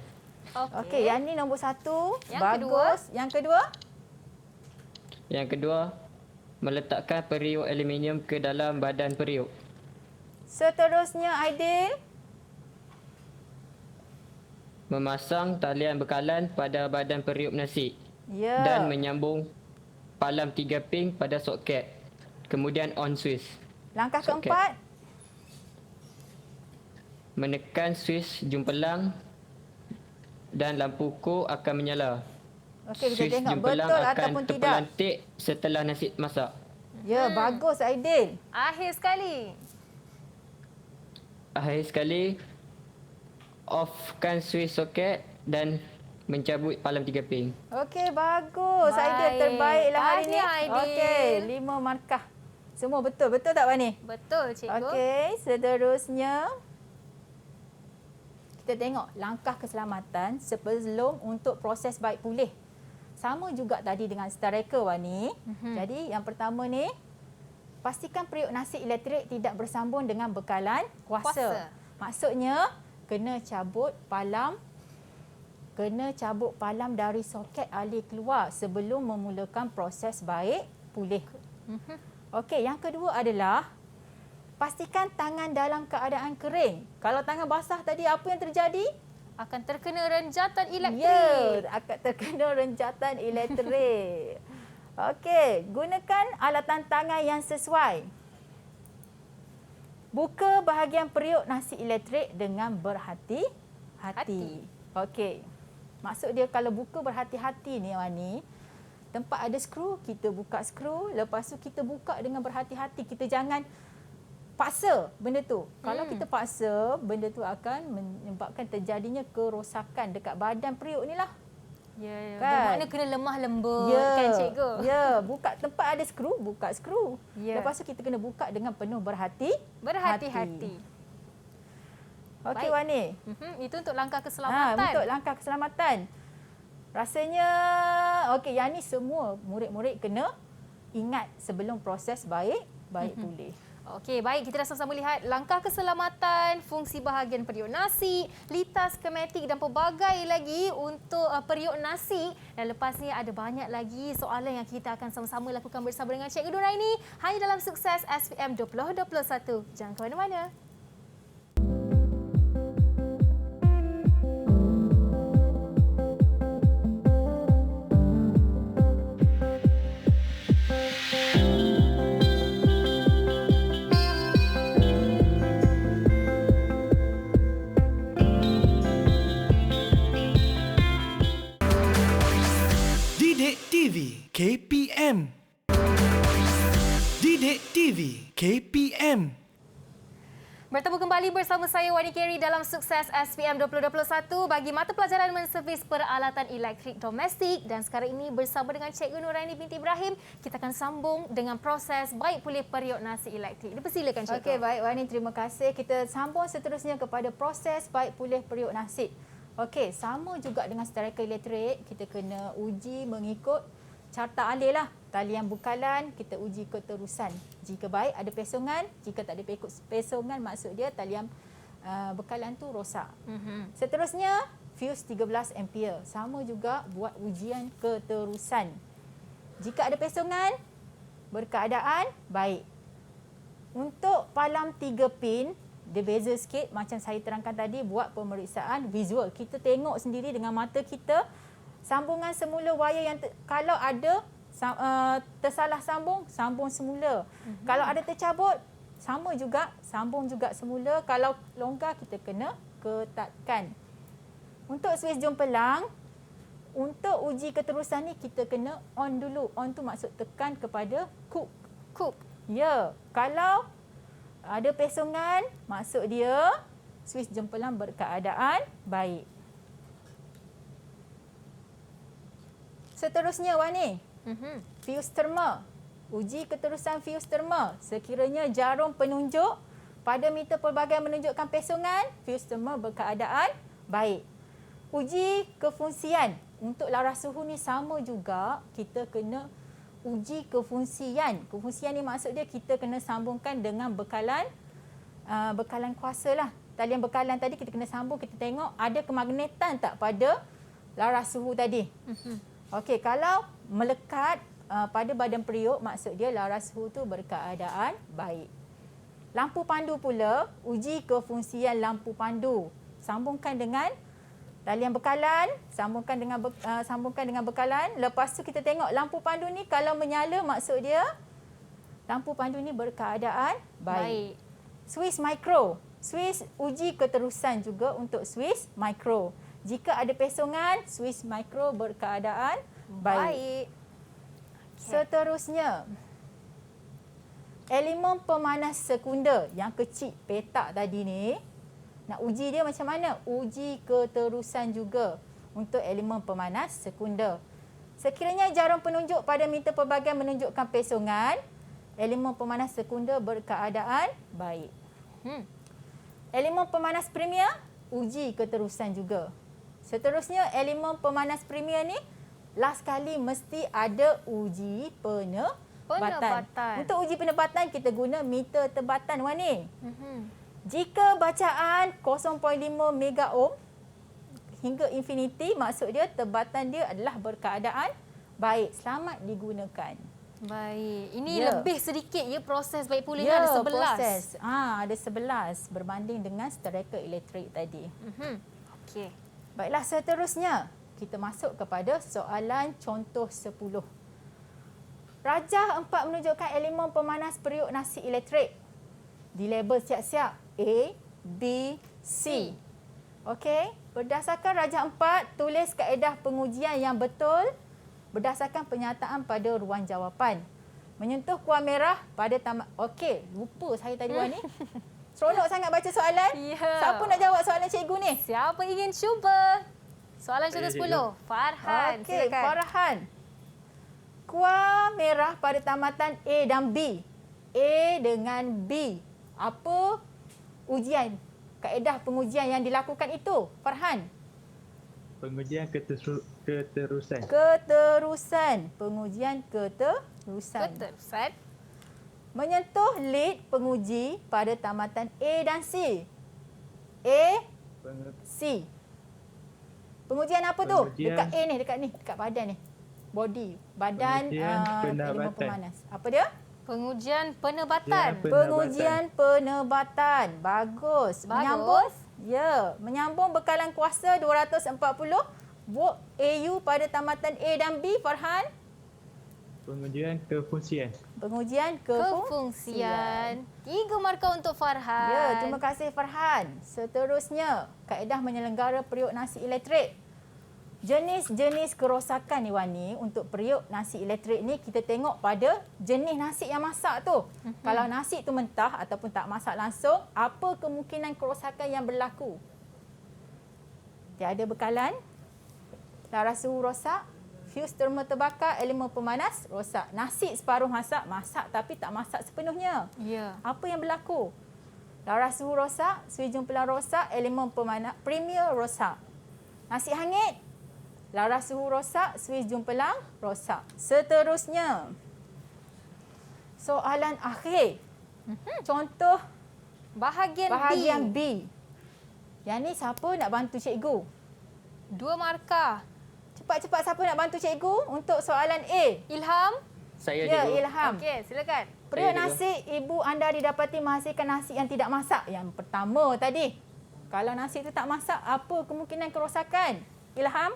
Okey, yang ni nombor 1. Yang Bagus. Yang kedua? Yang kedua, meletakkan periuk aluminium ke dalam badan periuk. Seterusnya, Aidil. Memasang talian bekalan pada badan periuk nasi Ya. dan menyambung palam 3 pin pada soket. Kemudian on Swiss. Langkah Soket. keempat. Menekan Swiss jumpelang dan lampu ko akan menyala. Okey, kita Swiss tengok jumpelang betul akan ataupun tidak. terpelantik setelah nasi masak. Ya, bagus, Aidil. Akhir sekali. Akhir sekali, offkan Swiss soket dan mencabut palam 3 pin. Okey, bagus. Baik. Aidil terbaiklah hari ni. Tahniah, Aidil. Okey, 5 markah. Semua betul. Betul tak, Wani? Betul, cikgu. Okey, seterusnya kita tengok langkah keselamatan sebelum untuk proses baik pulih. Sama juga tadi dengan striker Wani. Jadi yang pertama ni pastikan periuk nasi elektrik tidak bersambung dengan bekalan kuasa. Kuasa. Maksudnya kena cabut palam dari soket alir keluar sebelum memulakan proses baik pulih. Okey, yang kedua adalah pastikan tangan dalam keadaan kering. Kalau tangan basah tadi apa yang terjadi? Akan terkena renjatan elektrik. Ya, akan terkena renjatan elektrik. Okey, gunakan alatan tangan yang sesuai. Buka bahagian periuk nasi elektrik dengan berhati-hati. Okey. Maksud dia kalau buka berhati-hati ni Wani, tempat ada skru, kita buka skru, lepas tu kita buka dengan berhati-hati. Kita jangan paksa benda tu. Kalau kita paksa, benda tu akan menyebabkan terjadinya kerosakan dekat badan periuk ni lah. Ya, Kan? bermakna kena lemah lembut kan cikgu? Ya, buka tempat ada skru, buka skru. Ya. Lepas tu kita kena buka dengan penuh Berhati-hati. Okey Baik. Wani. Itu untuk langkah keselamatan. Untuk langkah keselamatan. Rasanya okey, yang ni semua murid-murid kena ingat sebelum proses baik pulih. Okey, baik. Kita dah sama-sama lihat langkah keselamatan, fungsi bahagian periuk nasi, litas skematik dan pelbagai lagi untuk periuk nasi. Dan lepas ni ada banyak lagi soalan yang kita akan sama-sama lakukan bersama dengan Cikgu Nuraini hanya dalam Sukses SPM 2021. Jangan ke mana-mana. Didik TV KPM. Didik TV KPM. Bertemu kembali bersama saya Wani Kerry dalam Sukses SPM 2021 bagi mata pelajaran menservis peralatan elektrik domestik, dan sekarang ini bersama dengan Cikgu Nuraini binti Ibrahim kita akan sambung dengan proses baik pulih periuk nasi elektrik. Dipersilakan Cikgu. Okey, baik Wani, terima kasih. Kita sambung seterusnya kepada proses baik pulih periuk nasi. Okey, sama juga dengan stereka elektrik, kita kena uji mengikut carta alih lah. Talian bukalan kita uji keterusan. Jika baik ada pesongan, jika tak ada pesongan maksud dia talian bekalan tu rosak. Seterusnya fuse 13 ampere. Sama juga buat ujian keterusan. Jika ada pesongan, berkeadaan baik. Untuk palam 3 pin, dia beza sikit macam saya terangkan tadi, buat pemeriksaan visual. Kita tengok sendiri dengan mata kita sambungan semula wayar yang kalau ada tersalah sambung semula. Kalau ada tercabut, sama juga, sambung juga semula. Kalau longgar, kita kena ketatkan. Untuk switch jompelang, untuk uji keterusan ni kita kena on dulu. On tu maksud tekan kepada cook. Ya, kalau ada pesongan, maksud dia switch jempelang berkeadaan baik. Seterusnya Wani, fuse terma. Uji keterusan fuse terma. Sekiranya jarum penunjuk pada meter pelbagai menunjukkan pesongan, fuse terma berkeadaan baik. Uji kefungsian. Untuk laras suhu ni sama juga, kita kena uji kefungsian. Kefungsian ni maksud dia kita kena sambungkan dengan bekalan kuasa lah. Talian bekalan tadi kita kena sambung, kita tengok ada kemagnetan tak pada laras suhu tadi. Okey, kalau melekat pada badan periuk, maksud dia laras suhu tu berkeadaan baik. Lampu pandu pula, uji kefungsian lampu pandu. Sambungkan dengan talian bekalan, sambungkan dengan bekalan. Lepas tu kita tengok lampu pandu ni kalau menyala, maksud dia lampu pandu ni berkeadaan baik. Switch micro. Switch uji keterusan juga untuk switch micro. Jika ada pesongan, switch micro berkeadaan baik. Seterusnya, elemen pemanas sekunder yang kecil petak tadi ni, nak uji dia macam mana? Uji keterusan juga untuk elemen pemanas sekunder. Sekiranya jarum penunjuk pada meter pelbagai menunjukkan pesongan, elemen pemanas sekunder berkeadaan baik. Elemen pemanas premier, uji keterusan juga. Seterusnya, elemen pemanas premier ni last kali mesti ada uji Penebatan. Untuk uji penebatan kita guna meter tebatan Wani. Mhm. Jika bacaan 0.5 mega ohm hingga infinity, maksud dia tebatan dia adalah berkeadaan baik, selamat digunakan. Baik. Ini Ya. lebih sedikit ya proses baik pulih ada 11. proses. Ada 11 berbanding dengan stereka elektrik tadi. Mhm. Okey. Baiklah, seterusnya kita masuk kepada soalan contoh 10. Rajah 4 menunjukkan elemen pemanas periuk nasi elektrik. Dilabel siap-siap A, B, C. Okey, berdasarkan rajah 4, tulis kaedah pengujian yang betul berdasarkan penyataan pada ruang jawapan. Menyentuh kuah merah pada tamat. Okey, lupa saya tadi Wani. Seronok sangat baca soalan. Ya. Siapa nak jawab soalan cikgu ni? Siapa ingin cuba? Soalan contoh Saya, 10. Farhan, Okey, silakan. Farhan. Kuah merah pada tamatan A dan B. A dengan B. Apa ujian? Kaedah pengujian yang dilakukan itu, Farhan. Pengujian keterusan. Keterusan. Pengujian keterusan. Keterusan. Menyentuh lid penguji pada tamatan A dan C. A, C. Pengujian apa tu? Pengujian- Dekat A ni, dekat badan ni. Body, badan Pengujian elemen penebatan. pemanas. Apa dia? Pengujian penebatan. Ya, Pengujian penebatan. Bagus. Menyambung? Ya, menyambung bekalan kuasa 240 volt AU pada tamatan A dan B, Farhan. Pengujian kefungsian. Pengujian Kefungsian. 3 markah untuk Farhan. Ya, terima kasih Farhan. Seterusnya, kaedah menyelenggara periuk nasi elektrik. Jenis-jenis kerosakan ni Wani, untuk periuk nasi elektrik ni kita tengok pada jenis nasi yang masak tu. Kalau nasi tu mentah ataupun tak masak langsung, apa kemungkinan kerosakan yang berlaku? Tiada bekalan, laras suhu rosak, fuse terma terbakar, elemen pemanas rosak. Nasi separuh masak, masak tapi tak masak sepenuhnya. Ya. Apa yang berlaku? Laras suhu rosak, sui jumpelan rosak, elemen pemanas premier rosak. Nasi hangit, laras suhu rosak, suis jumpelang rosak. Seterusnya, soalan akhir. Contoh bahagian B. Yang ni siapa nak bantu cikgu? 2 markah. Cepat-cepat siapa nak bantu cikgu untuk soalan A? Ilham. Saya Ya, cikgu. Ilham. Okey, silakan. Periuk Saya nasi ibu anda didapati menghasilkan nasi yang tidak masak. Yang pertama tadi. Kalau nasi itu tak masak, apa kemungkinan kerosakan? Ilham?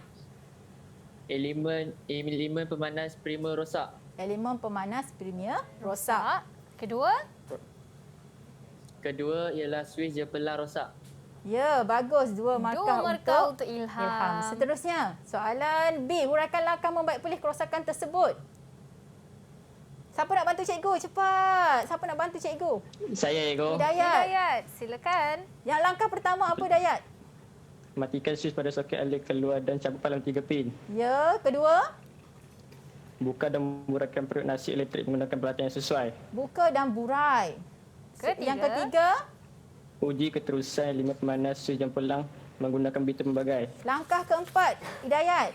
Elemen pemanas primer rosak. Elemen pemanas premier rosak. Kedua. Kedua ialah suis jempelan rosak. Ya, bagus. 2 markah, 2 markah untuk Ilham. Seterusnya, soalan B. Huraikan langkah membaik pulih kerosakan tersebut. Siapa nak bantu cikgu? Cepat. Siapa nak bantu cikgu? Saya cikgu. Hidayat. Silakan. Yang langkah pertama apa, Dayat? Matikan suis pada soket alir keluar dan cabut palang 3 pin. Ya, kedua. Buka dan murahkan periuk nasi elektrik menggunakan peralatan yang sesuai. Buka dan burai. Ketiga. Yang ketiga, Uji keterusan elemen pemanas suis jempelang menggunakan biter pembagai. langkah keempat, Hidayat.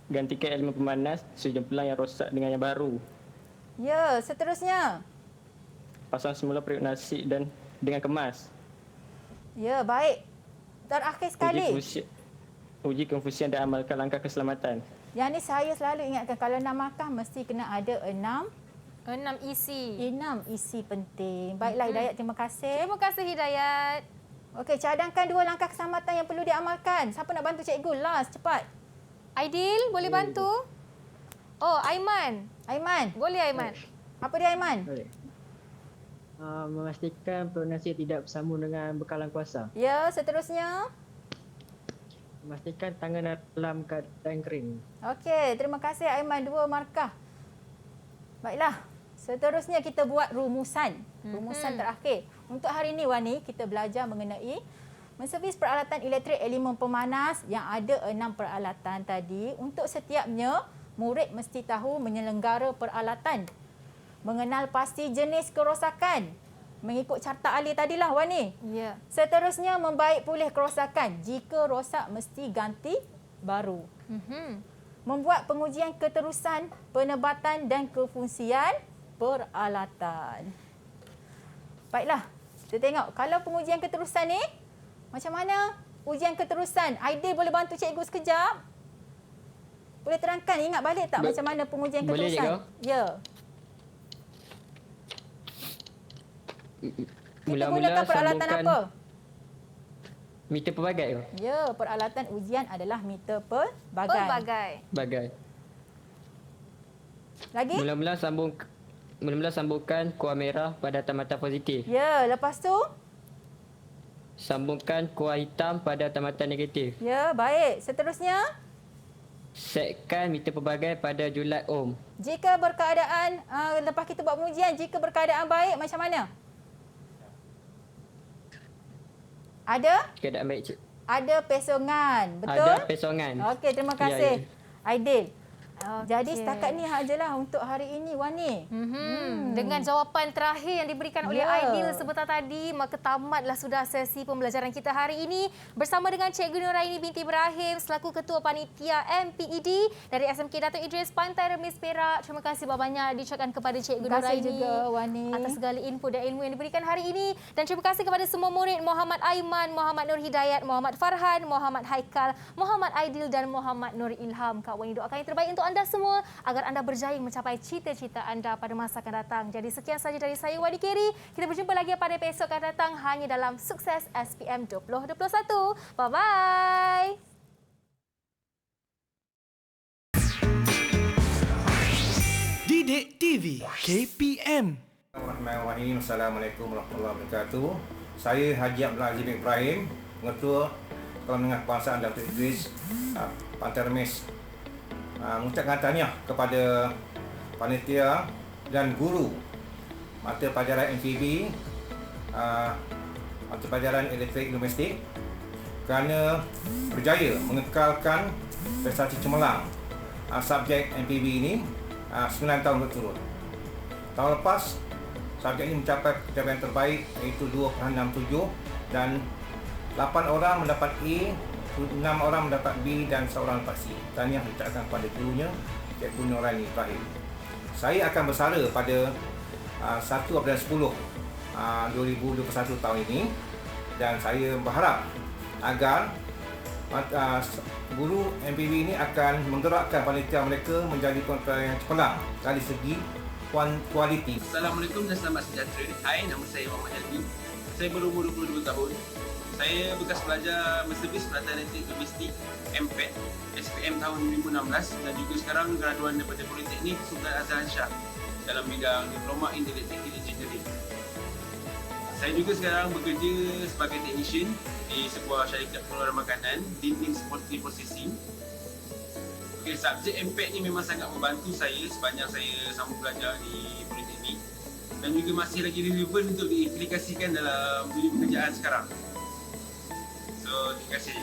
Gantikan elemen pemanas suis jempelang yang rosak dengan yang baru. Ya, seterusnya. Pasang semula periuk nasi dan dengan kemas. Ya, baik. Terakhir sekali. Uji kefusian dan amalkan langkah keselamatan. Yang ni saya selalu ingatkan, kalau nak makan mesti kena ada 6 isi. isi penting. Baiklah Hidayat, terima kasih. Terima kasih Hidayat. Okey, cadangkan 2 langkah keselamatan yang perlu diamalkan. Siapa nak bantu cikgu? Last, cepat. Aidil, boleh bantu? Oh, Aiman. Aiman. Boleh Aiman. Apa dia Aiman? Boleh. Memastikan periuk nasi tidak bersambung dengan bekalan kuasa. Ya, seterusnya. Memastikan tangan dalam keadaan kering. Okey, terima kasih Aiman. 2 markah. Baiklah. Seterusnya kita buat rumusan. Rumusan terakhir. Untuk hari ini Wani, kita belajar mengenai menservis peralatan elektrik elemen pemanas yang ada 6 peralatan tadi. Untuk setiapnya, murid mesti tahu menyelenggara peralatan. Mengenal pasti jenis kerosakan. Mengikut carta alih tadilah Wani. Ya. Seterusnya membaik pulih kerosakan. Jika rosak mesti ganti baru. membuat pengujian keterusan, penebatan dan kefungsian peralatan. Baiklah, kita tengok kalau pengujian keterusan ni macam mana ujian keterusan. Aidil boleh bantu cikgu sekejap? Boleh terangkan, ingat balik tak macam mana pengujian boleh, keterusan? cikgu. Ya. Kita Mula-mula gunakan peralatan sambungkan apa? meter pelbagai ke? Ya, peralatan ujian adalah meter pelbagai. Pelbagai. Bagai. Lagi? Mula-mula sambungkan kuah merah pada tamatan positif. Ya, lepas tu? Sambungkan kuah hitam pada tamatan negatif. Ya, baik. Seterusnya? Setkan meter pelbagai pada julat ohm. Jika berkeadaan, lepas kita buat pengujian, jika berkeadaan baik, macam mana? Ada? Keadaan baik, cik. Ada pesongan. Betul? Ada pesongan. Okey, terima Ya, kasih. ya. Aidil. Okey. Jadi setakat ni ajalah untuk hari ini, Wani. Dengan jawapan terakhir yang diberikan oleh Ya. Aidil sebentar tadi, maka tamatlah sudah sesi pembelajaran kita hari ini bersama dengan Cikgu Nuraini binti Ibrahim selaku Ketua Panitia MPED dari SMK Datuk Idris Pantai Remis Perak. Terima kasih banyak diucapkan kepada Cikgu Terima kasih Nuraini juga, Wani. atas segala info dan ilmu yang diberikan hari ini, dan terima kasih kepada semua murid Muhammad Aiman, Muhammad Nur Hidayat, Muhammad Farhan, Muhammad Haikal, Muhammad Aidil dan Muhammad Nur Ilham. Kak Wani doakan yang terbaik untuk anda semua agar anda berjaya mencapai cita-cita anda pada masa akan datang. Jadi sekian saja dari saya, Wadi Keri. Kita berjumpa lagi pada episod akan datang hanya dalam Sukses SPM 2021. Bye-bye. Didik TV KPM. Bismillahirrahmanirrahim. Assalamualaikum warahmatullahi wabarakatuh. Saya Haji Abdul Aziz bin Ibrahim, Pengetua Sekolah Menengah Kebangsaan Datuk Idris Pantai Remis. Mengucapkan tahniah kepada panitia dan guru mata pelajaran MPB, mata pelajaran elektrik domestik kerana berjaya mengekalkan prestasi cemerlang subjek MPB ini 9 tahun berturut. Tahun lepas, subjek ini mencapai pencapaian terbaik iaitu 2.67 dan 8 orang mendapat A, 6 orang mendapat B dan seorang dapat C. Tahniah diucapkan kepada gurunya, Cikgu Nuraini Ibrahim. Saya akan bersara pada 1 April 10 2021 tahun ini, dan saya berharap agar guru MPB ini akan menggerakkan panitia mereka menjadi panitia yang cemerlang dari segi kualiti. Assalamualaikum dan selamat sejahtera. Hai, nama saya Muhammad Helmi. Saya berumur 22 tahun. Saya bekas pelajar Mercedes Pelatihan Elektrik Domestik MPET SPM tahun 2016 dan juga sekarang graduan daripada Politeknik Sultan Azhar Shah dalam bidang Diploma in Electrical Engineering. Saya juga sekarang bekerja sebagai technician di sebuah syarikat pengeluaran makanan, Dinding Poultry Processing. Okay, subjek MPET ni memang sangat membantu saya sepanjang saya sambung belajar di Politeknik dan juga masih lagi relevan untuk diaplikasikan dalam dunia pekerjaan sekarang. So, terima kasih.